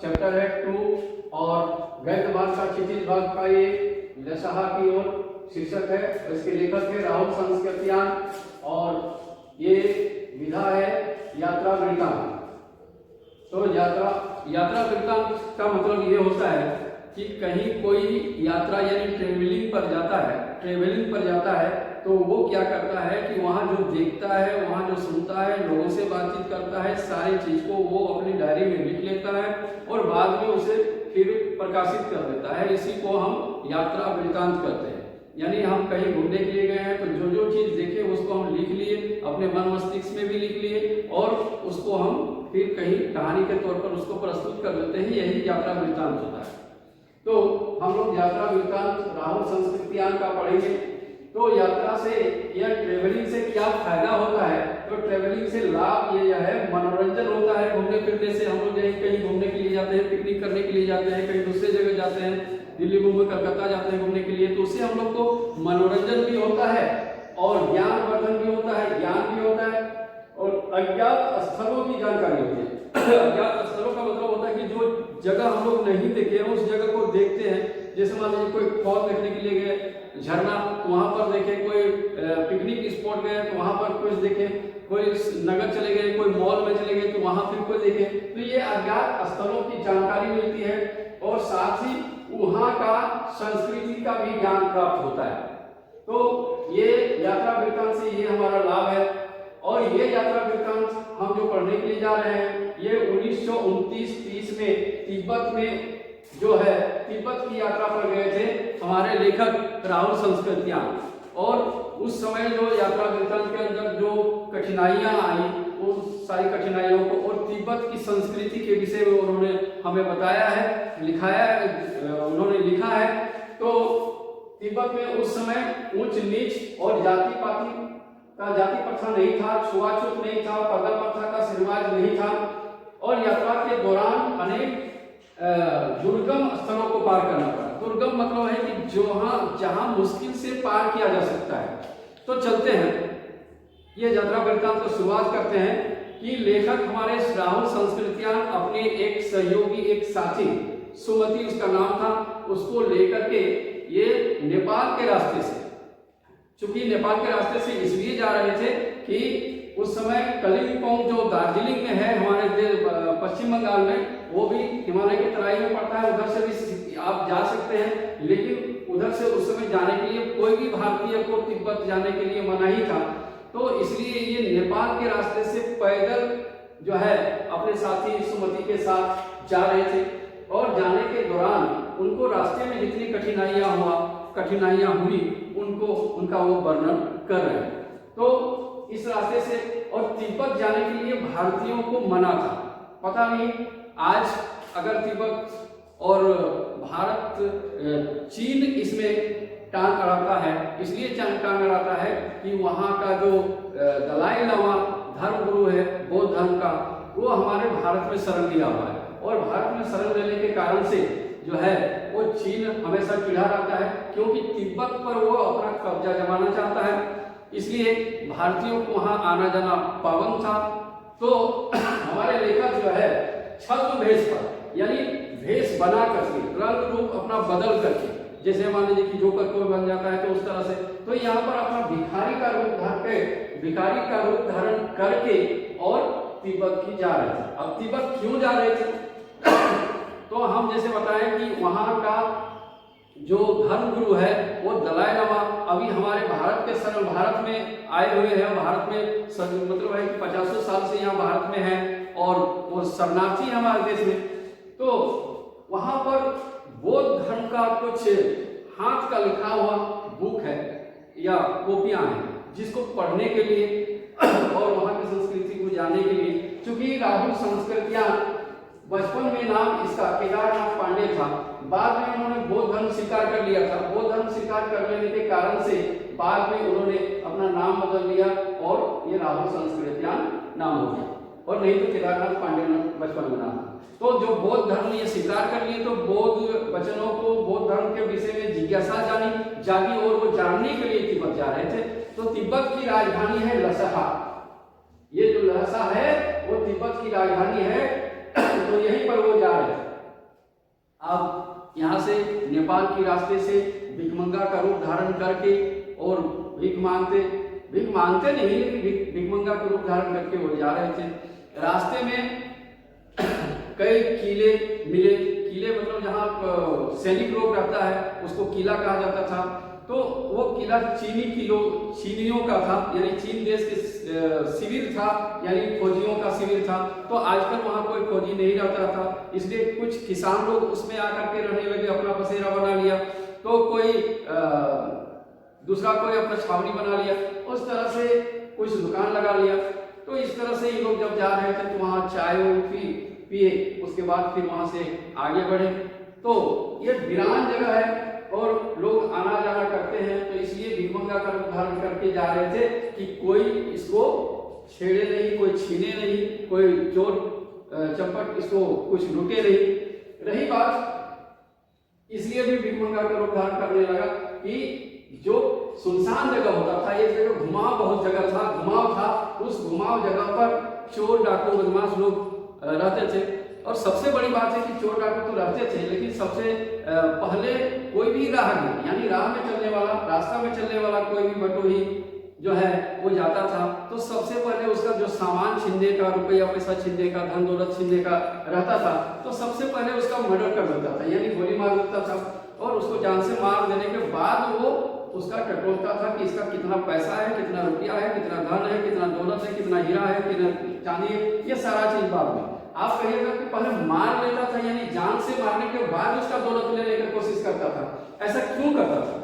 Chapter है 2 और गद्य भाग का क्षितिज भाग का ये लसाहा की ओर शीर्षक है। इसके लेखक है राहुल संस्कृतियान और ये विधा है यात्रा वृत्तांत। तो यात्रा वृत्तांत का मतलब ये होता है कि कहीं कोई यात्रा यानी ट्रेवलिंग पर जाता है तो वो क्या करता है कि वहाँ जो देखता है, वहाँ जो सुनता है, लोगों से बातचीत करता है, सारी चीज को वो अपनी डायरी में लिख लेता है और बाद में उसे फिर प्रकाशित कर देता है। इसी को हम यात्रा वृत्तांत करते हैं। यानी हम कहीं घूमने के लिए गए हैं तो जो जो चीज देखे उसको हम लिख लिए, अपने मन मस्तिष्क में भी लिख लिए और उसको हम फिर कहीं कहानी के तौर पर उसको प्रस्तुत कर देते हैं। यही यात्रा वृत्तांत होता है। तो हम लोग यात्रा वृत्तांत राहुल संस्कृतियान का पढ़ेंगे। तो यात्रा से या ट्रेवलिंग से क्या फायदा होता है? तो ट्रेवलिंग से लाभ ये है, मनोरंजन होता है। घूमने फिरने से हम लोग कहीं घूमने के लिए जाते हैं, पिकनिक करने के लिए जाते हैं, कहीं दूसरे जगह जाते हैं, दिल्ली मुंबई कलकत्ता जाते हैं घूमने के लिए, तो उससे हम लोग को मनोरंजन भी होता है और ज्ञानवर्धन भी होता है, ज्ञान भी होता है और अज्ञात स्थलों की जानकारी होती है। अज्ञात स्थलों का मतलब होता है कि जो जगह हम लोग नहीं देखे हैं उस जगह को देखते हैं। जैसे मान लीजिए कोई फॉल देखने के लिए गए, झरना, तो वहां पर देखे, कोई पिकनिक स्पॉट गए तो वहां पर कुछ देखे, कोई नगर चले गए, कोई मॉल में चले गए तो वहां फिर कोई देखे। तो ये अज्ञात स्थलों की जानकारी मिलती है और साथ ही वहां का संस्कृति का भी ज्ञान प्राप्त होता है। तो ये यात्रा वृत्तांत से ये हमारा लाभ है। और ये यात्रा वृत्तांत हम जो पढ़ने के लिए जा रहे हैं ये 1929-30 में तिब्बत में जो है तिब्बत की यात्रा पर गए थे हमारे लेखक राहुल संस्कृतियान। और उस समय जो यात्रा वृत्तांत के अंदर जो कठिनाइयां आई उस सारी कठिनाइयों को और तिब्बत की संस्कृति के विषय में उन्होंने हमें बताया है, उन्होंने लिखा है। तो तिब्बत में उस समय ऊंच नीच और जाति प्रथा नहीं था, छुआछूत नहीं था, पर्दा प्रथा का रिवाज नहीं था और यात्रा के दौरान अनेक दुर्गम स्थलों को पार करना पड़ा। दुर्गम मतलब है कि जहां मुश्किल से पार किया जा सकता है। तो चलते हैं, ये यात्रा वृत्तांत को शुरुआत करते हैं कि लेखक हमारे राहुल संस्कृतियान अपने एक सहयोगी, एक साथी, सुमति उसका नाम था, उसको लेकर के ये नेपाल के रास्ते से, चूंकि नेपाल के रास्ते से इसलिए जा रहे थे कि उस समय कलिम्पोंग जो दार्जिलिंग में है हमारे पश्चिम बंगाल में, वो भी हिमालय की तराई में पड़ता है, उधर से भी आप जा सकते हैं। लेकिन उधर से उस समय जाने के लिए कोई भी भारतीय को तिब्बत जाने के लिए मना ही था। तो इसलिए ये नेपाल के रास्ते से पैदल जो है अपने साथी सुमति के साथ जा रहे थे और जाने के दौरान उनको रास्ते में जितनी कठिनाइयां हुई उनका वो वर्णन कर रहे हैं। तो इस रास्ते से और तिब्बत जाने के लिए भारतीयों को मना था। पता नहीं आज अगर तिब्बत और भारत, चीन इसमें टांग अड़ाता है, इसलिए टांग अड़ाता है कि वहाँ का जो दलाई लामा धर्म गुरु है बौद्ध धर्म का, वो हमारे भारत में शरण लिया हुआ है और भारत में शरण लेने के कारण से जो है वो चीन हमेशा चिढ़ा रहता है क्योंकि तिब्बत पर वो अपना कब्जा जमाना चाहता है। इसलिए भारतीयों को वहां आना जाना पाबंद था। तो हमारे लेखक जो है छद्म भेष पर, यानी भेष बना करके, रंग रूप अपना बदल करके, जैसे मान लीजिए कि जोकर कोई बन जाता है तो उस तरह से, तो यहाँ पर अपना भिखारी का रूप धारण करके और तिब्बत की जा रहे थे। अब तिब्बत क्यों जा रहे थे? तो हम जैसे बताएं कि वहां का जो धर्म गुरु है वो दलाई लामा अभी हमारे भारत में आए हुए हैं। भारत में मतलब है कि 50 साल से यहाँ भारत में है और वो शरणार्थी है हमारे देश में। तो वहां पर बौद्ध धर्म का कुछ हाथ का लिखा हुआ बुक है या कॉपियां हैं जिसको पढ़ने के लिए और वहां की संस्कृति को जानने के लिए, चूंकि राहुल संस्कृतियान बचपन में नाम इसका केदारनाथ पांडे था, बाद में उन्होंने बौद्ध धर्म स्वीकार कर लिया था। बौद्ध धर्म स्वीकार कर लेने के कारण से बाद में उन्होंने अपना नाम बदल लिया और ये राहुल संस्कृतियान नाम हो गया, और नहीं तो केदारनाथ पांडे बचपन में नाम। तो जो बौद्ध धर्म ये स्वीकार कर लिए तो बौद्ध वचनों को, बौद्ध धर्म के विषय में जिज्ञासा जागी और वो जानने के लिए तिब्बत जा रहे थे। तो तिब्बत की राजधानी है लसाहा। ये जो लसाहा है वो तिब्बत की राजधानी है, तो यहीं पर वो जा रहे थे। यहाँ से नेपाल के रास्ते से भिखमंगा का रूप धारण करके और भीख मांगते नहीं, लेकिन भिखमंगा का रूप धारण करके वो जा रहे थे। रास्ते में कई किले मिले। किले मतलब जहाँ सैनिक लोग रहता है उसको किला कहा जाता था। तो वो किला चीनियों का था, यानी चीन देश के शिविर था, यानी फौजियों का शिविर था। तो आजकल वहाँ कोई फौजी नहीं रहता था, इसलिए कुछ किसान लोग उसमें आकर के रहने लगे, अपना बसेरा बना लिया। तो कोई दूसरा कोई अपना छावनी बना लिया, उस तरह से कुछ दुकान लगा लिया। तो इस तरह से ये लोग जब जा रहे थे तो वहाँ चाय पिए, उसके बाद फिर वहाँ से आगे बढ़े। तो ये वीरान जगह है और लोग आना जाना करते हैं, तो इसलिए भिखमंगा का रूप धारण करके जा रहे थे कि कोई इसको छेड़े नहीं, कोई छीने नहीं, कोई चोर चपट इसको कुछ रुके नहीं। रही बात, इसलिए भी भिखमंगा का रूप धारण करने लगा कि जो सुनसान जगह होता था, एक जगह घुमाव बहुत जगह था, घुमाव था, उस घुमाव जगह पर चोर डाकू बदमाश लोग रहते थे। और सबसे बड़ी बात है कि चोर डाकू तो रहते थे, लेकिन सबसे पहले कोई भी राहगीर, यानी राह में चलने वाला, रास्ता में चलने वाला कोई भी बटोही जो है वो जाता था, तो सबसे पहले उसका जो सामान छीनने का, रुपया पैसा छीनने का, धन दौलत छीनने का रहता था, तो सबसे पहले उसका मर्डर कर देता था, यानी गोली मार देता था। और उसको जान से मार देने के बाद वो उसका टटोलता था कि इसका कितना पैसा है, कितना रुपया है, कितना धन है, कितना दौलत है, कितना हीरा है, कितना चांदी है, ये सारा चीज बाद में। आप कहिएगा कि पहले मार लेता था, यानी जान से मारने के बाद उसका दौलत लेने की कोशिश करता था। ऐसा क्यों करता था?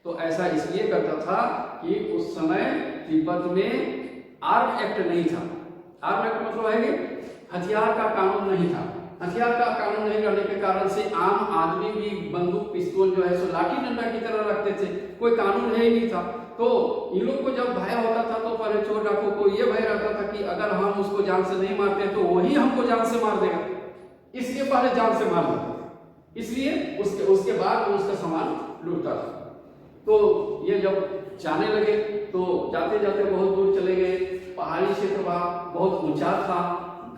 तो ऐसा इसलिए करता था कि उस समय तिब्बत में आर्म एक्ट नहीं था। आर्म एक्ट मतलब है कि हथियार का कानून नहीं था। हथियार का कानून नहीं रहने के कारण से आम आदमी भी बंदूक पिस्तौल जो है सो लाठी डंडा की तरह रखते थे, कोई कानून है ही नहीं था। तो इन लोग को जब भय होता था तो पहले चोर डाकू को ये भय रहता था कि अगर हम उसको जान से नहीं मारते तो वही हमको जान से मार देगा, इसलिए पहले जान से मार देता था, इसलिए उसके बाद वो उसका सामान लूटता था। तो ये जब जाने लगे तो जाते जाते बहुत दूर चले गए। पहाड़ी क्षेत्र वहाँ बहुत ऊंचा था,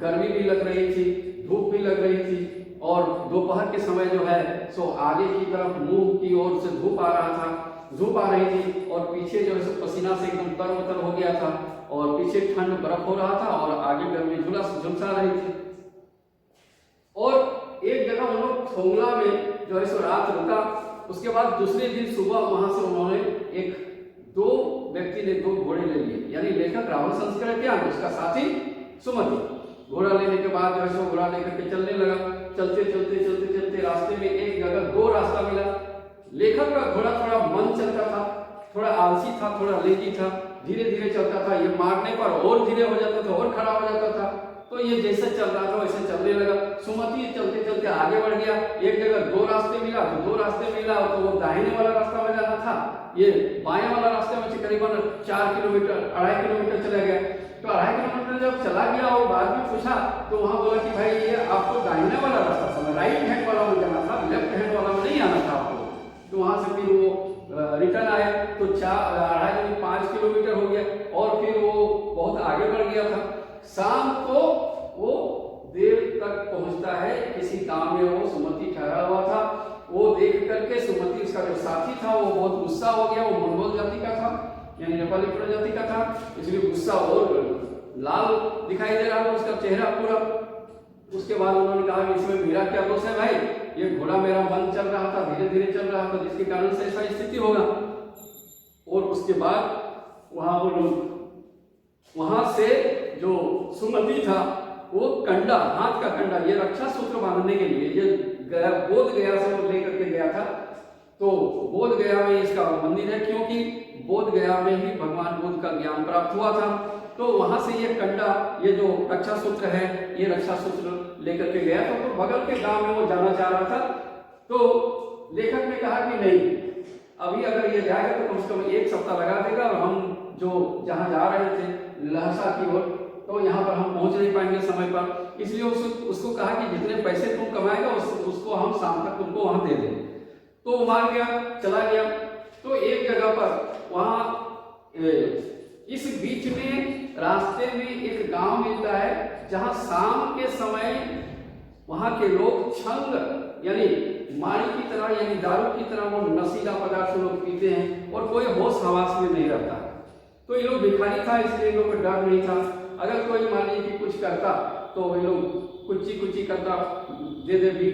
गर्मी भी लग रही थी, धूप भी लग रही थी, और दोपहर के समय जो है सो आगे की तरफ मुंह की ओर से धूप आ रहा था, धूप आ रही थी, और पीछे जो है सो पसीना से एकदम तर हो गया था, और पीछे ठंड बर्फ हो रहा था, और आगे गर्मी झुलसा रही थी। और एक जगह उन लोग थोंगला में जो है सो रात रुका। उसके बाद दूसरे दिन सुबह वहां से उन्होंने दो व्यक्ति ने दो घोड़े ले लिए, यानी लेखक राहुल संस्कृत्यान, उसका साथी सुमति। घोड़ा लेने के बाद जो है सो घोड़ा लेकर के चलने लगा। चलते चलते चलते चलते रास्ते में एक जगह दो रास्ता मिला। लेखक का घोड़ा थोड़ा मंद चलता था, थोड़ा आलसी था, थोड़ा लेजी था, धीरे धीरे चलता था। ये मारने पर और धीरे हो जाता था और खड़ा हो जाता था। तो ये जैसे चल रहा था वैसे चलने लगा। सुमति चलते चलते आगे बढ़ गया। एक जगह दो रास्ते मिला, तो दो रास्ते मिला तो वो दाहिने वाला रास्ता में जाना था, ये बाएं वाला रास्ते में से करीबन 4 किलोमीटर 2.5 किलोमीटर चला गया। तो 2.5 किलोमीटर जब चला गया और बाद में पूछा तो वहां बोला कि भाई ये आपको दाहिने वाला रास्ता समझ, राइट हैंड वाला में जाना था, लेफ्ट हैंड वाला में नहीं आना था आपको। तो वहां से फिर वो रिटर्न आया तो 2.5 5 किलोमीटर हो गया, और फिर वो बहुत आगे बढ़ गया था। शाम को वो देर तक पहुंचता है किसी गांव में, वो सुमति ठहरा हुआ था। वो देख करके सुमति, उसका जो साथी था, वो बहुत गुस्सा हो गया। वो मंगोल जाति का था, यानी नेपाली प्रजाति का था, इसलिए गुस्सा और लाल दिखाई दे रहा था उसका चेहरा पूरा। उसके बाद उन्होंने कहा कि इसमें मेरा क्या दोष है भाई, ये घोड़ा मेरा मन चल रहा था, धीरे धीरे चल रहा था, जिसके कारण से ऐसा स्थिति होगा। और उसके बाद वहां से जो सुमति था वो कंडा, हाथ का कंडा, ये रक्षा सूत्र बांधने के लिए ये बोध गया से वो लेकर के गया था। तो बोध गया में इसका मंदिर है, क्योंकि बोध गया में ही भगवान बुद्ध का ज्ञान प्राप्त हुआ था। तो वहां से ये कंडा, ये जो रक्षा सूत्र है, ये रक्षा सूत्र लेकर के गया था। तो बगल के गांव में वो जाना चाह रहा था। तो लेखक ने कहा कि नहीं, अभी अगर ये जाएगा तो कम से कम 1 सप्ताह लगा देगा, और हम जो जहाँ जा रहे थे लहसा की ओर, तो यहाँ पर हम पहुंच नहीं पाएंगे समय पर। इसलिए उसको कहा कि जितने पैसे तुम कमाएगा उसको हम शाम तक तुमको वहां दे देंगे। तो वो मान गया, चला गया। तो एक जगह पर वहां इस बीच में रास्ते में एक गांव मिलता है, जहां शाम के समय वहाँ के लोग छंग यानी माड़ी की तरह यानी दारू की तरह वो नशीला पदार्थ लोग पीते हैं और कोई होश हवास में नहीं रहता। तो ये लोग भिखारी था, इसलिए लोगों को डर नहीं था। अगर कोई मान लीजिए कि कुछ करता तो ये लोग कुछ करता, दे दे भीख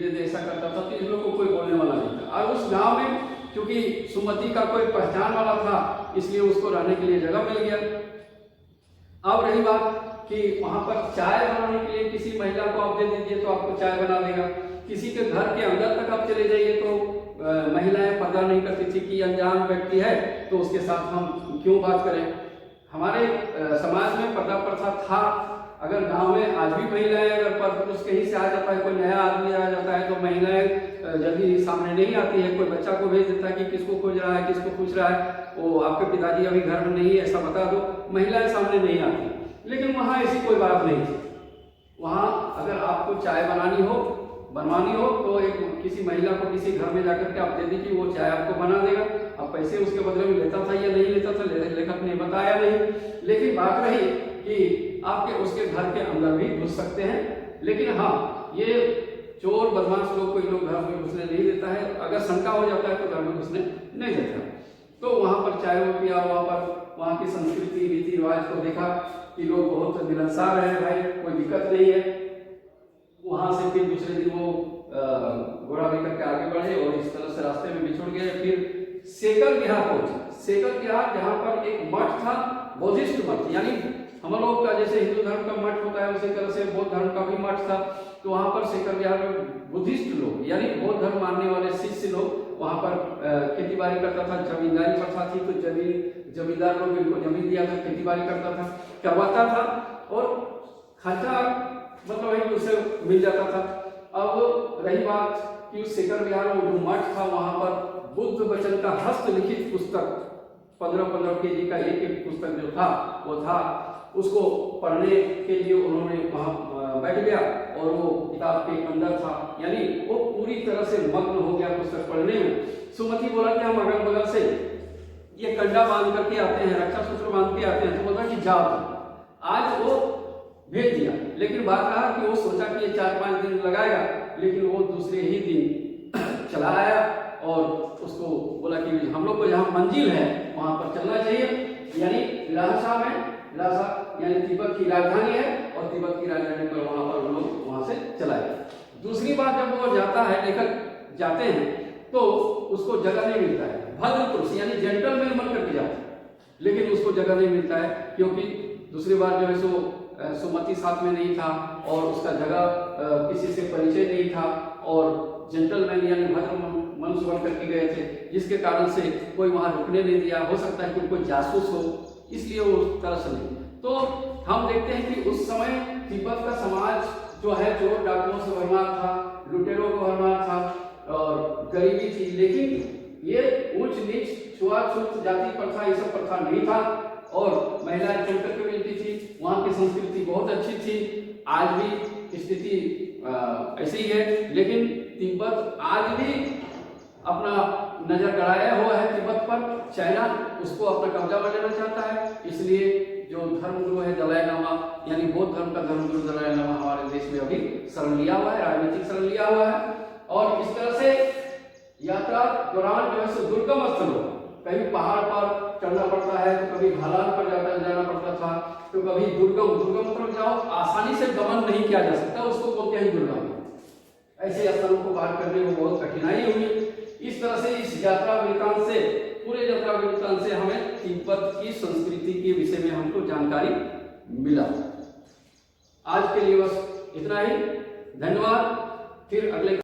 दे ऐसा करता था, तो इन लोग को कोई बोलने वाला नहीं था। और उस गांव में क्योंकि सुमति का कोई पहचान वाला था, इसलिए उसको रहने के लिए जगह मिल गया। अब रही बात कि वहां पर चाय बनाने के लिए किसी महिला को आप दे दीजिए तो आपको चाय बना देगा। किसी के घर के अंदर तक आप चले जाइए तो महिलाएं पर्दा नहीं करती थी कि अनजान व्यक्ति है तो उसके साथ हम क्यों बात करें। हमारे समाज में पर्दा प्रथा था। अगर गांव में आज भी महिलाएं अगर पुरुष कहीं से आ जाता है, कोई नया आदमी आ जाता है तो महिलाएं जल्दी सामने नहीं आती है। कोई बच्चा को भेज देता है कि किसको खोज रहा है, किसको पूछ रहा है, वो आपके पिताजी अभी घर में नहीं है ऐसा बता दो, महिलाएं सामने नहीं आती। लेकिन वहाँ ऐसी कोई बात नहीं थी। वहाँ अगर आपको चाय बनवानी हो तो एक किसी महिला को किसी घर में जाकर के आप दे दीजिए, वो चाय आपको बना देगा। अब पैसे उसके बदले में लेता था या नहीं लेता था, लेखक ने बताया नहीं। लेकिन बात रही कि आपके उसके घर के अंदर भी घुस सकते हैं। लेकिन हाँ, ये चोर बदमाश लोग कोई लोग घर में घुसने नहीं देता है। अगर शंका हो जाता है तो घर में घुसने नहीं देता। तो वहाँ पर चाय वो पिया, वहाँ की संस्कृति रीति रिवाज को देखा कि लोग बहुत मिलनसार हैं, भाई कोई दिक्कत नहीं है। वहां से फिर दूसरे दिन वो घोड़ा लेकर के आगे बढ़े और इस तरह से रास्ते में बिछुड़ गए। फिर सेकर विहार पहुंचे। सेकर विहार जहाँ पर एक मठ था, बौद्धिस्ट मठ, यानी हम लोग का जैसे हिंदू धर्म का मठ होता है उसी तरह से बौद्ध धर्म का भी मठ था। तो वहां पर सेकर विहार में बुद्धिस्ट लोग यानी बौद्ध धर्म मानने वाले शिष्य लोग वहां पर खेती बाड़ी करता था। जमींदारी प्रथा थी तो जमींदार लोग इनको जमीन दिया था, खेती बाड़ी करवाता था और खर्चा मतलब है उसे मिल जाता था। अब रही बात कि उस सेकर विहार में जो मठ था वहां पर बुद्ध वचन का हस्तलिखित पुस्तक 15-15 केजी का एक पुस्तक जो था वो था, उसको पढ़ने के लिए उन्होंने वहां बैठ गया और वो किताब के अंदर था, यानी वो पूरी तरह से मग्न हो गया पुस्तक पढ़ने में। सुमति बोला कि हम अगल बगल से ये कंडा बांध करके आते हैं, रक्षा सूत्र बांध के आते हैं, तो बोला कि जाओ। आज वो भेज दिया, लेकिन बात रहा कि वो सोचा कि ये 4-5 दिन लगाएगा, लेकिन वो दूसरे ही दिन चला आया और उसको बोला कि हम लोग को जहाँ मंजिल है वहां पर चलना चाहिए, यानी लहासा में, लहासा यानी तिब्बत की राजधानी है और तिब्बत की राजधानी पर वहां पर हम लोग वहां से चलाए। दूसरी बात, जब वो जाता है, लेखक जाते हैं तो उसको जगह नहीं मिलता है। भद्र पुरुष यानी जेंटलमैन बन करके जाते हैं, लेकिन उसको जगह नहीं मिलता है क्योंकि दूसरी बार जो है सो सुमति साथ में नहीं था और उसका जगह किसी से परिचय नहीं था और जेंटलमैन यानी भद्र मनुष्य बन करके गए थे, जिसके कारण से कोई वहां रुकने नहीं दिया। हो सकता है कि कोई जासूस हो, इसलिए वो उस तरह से नहीं। तो हम देखते हैं कि उस समय तिब्बत का समाज जो है चोर डाकुओं से भरमार था, लुटेरों को भरमार था और गरीबी थी। लेकिन ये ऊंच नीच छुआछूत जाति प्रथा ये सब प्रथा नहीं था और महिलाएं चल करके मिलती थी। वहाँ की संस्कृति बहुत अच्छी थी। आज भी स्थिति ऐसी ही है, लेकिन तिब्बत आज भी अपना नजर गड़ाया हुआ है तिब्बत पर। चाइना उसको अपना कब्जा में लेना चाहता है, इसलिए जो धर्मगुरु है दलाई लामा यानी बौद्ध धर्म का धर्मगुरु दलाई लामा हमारे देश में अभी शरण लिया हुआ है, राजनीतिक शरण लिया हुआ है। और इस तरह से यात्रा दौरान जो है दुर्गम स्थलों, कभी पहाड़ पर चढ़ना पड़ता है तो कभी ढलान पर जाना पड़ता था, तो कभी दुर्गम मतलब जाओ आसानी से गमन नहीं किया जा सकता, उसको बोलते हैं दुर्गम। ऐसे स्थलों को पार करने में बहुत कठिनाई हुई। इस तरह से इस यात्रा वृत्तांत से, पूरे यात्रा वृत्तांत से हमें तिब्बत की संस्कृति के विषय में हमको जानकारी मिला। आज के लिए बस इतना ही। धन्यवाद। फिर अगले